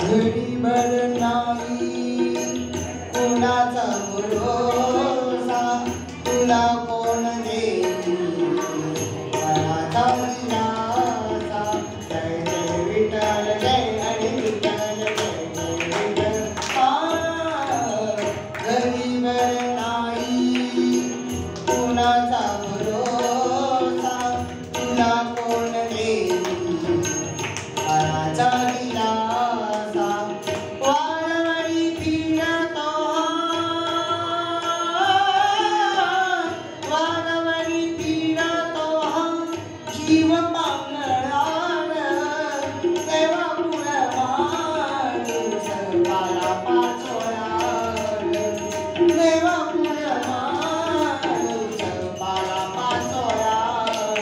घडीभर नाही कुणाचा भरोसा, तुला कोण देईल मनाचा दिलासा. जय जय विठ्ठल जय हरी विठ्ठल जय जय विठ्ठल. घडीभर नाही कुणाचा भरोसा, तुला कोण देईल मनाचा दिलासा. जीव पांगळार देवा पुरमाणूस पाला पाचोळ्यार. देवा पुरमाणूस पाला पाचोळ्यार.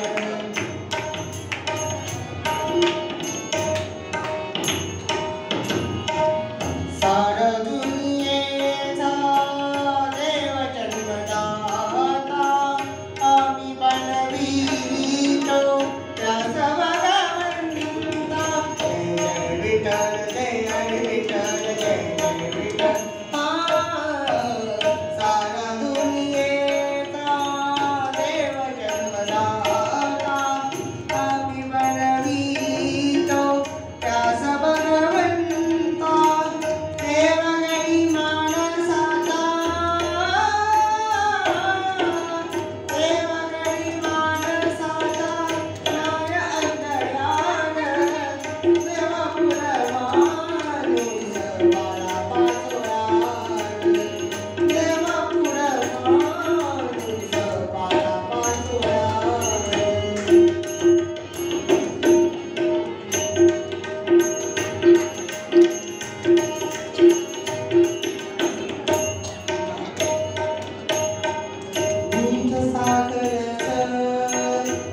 सार दुनियेचा देव जन्मदाता आम्ही बनवितो त्यास भगवंता. जय जय विठ्ठल जय हरी विठ्ठल जय जय विठ्ठल. सारा दुनियेचा देव जन्मदाता आम्ही बनवितो त्यास भगवंता. देवगणी माणसाचा देवगणी माणसाचा न्याय अंतराळ. देवा पुरमाणूस पाला पाचोळ्यार. देवा पुरमाणूस पाला पाचोळ्यार. दूध साखरेचं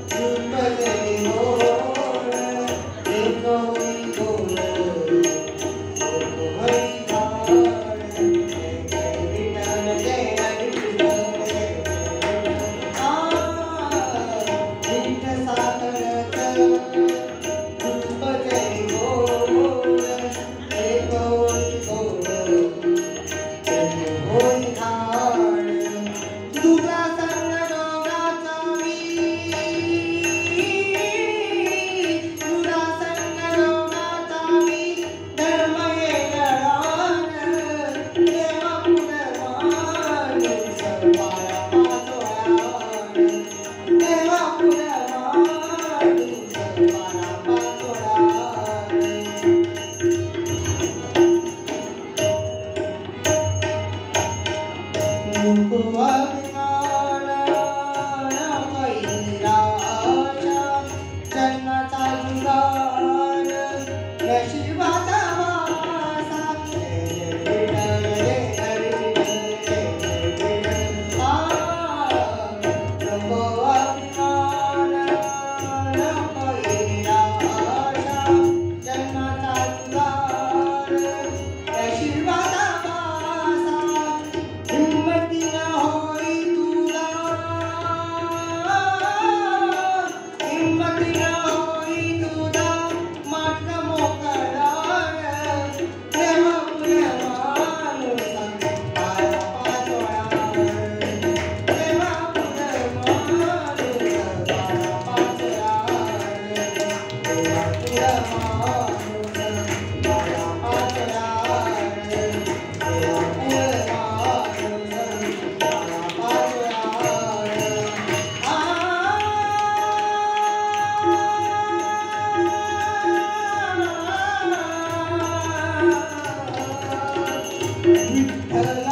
झुंबले गोड, एक होई गोड, एक होई विठ्ठल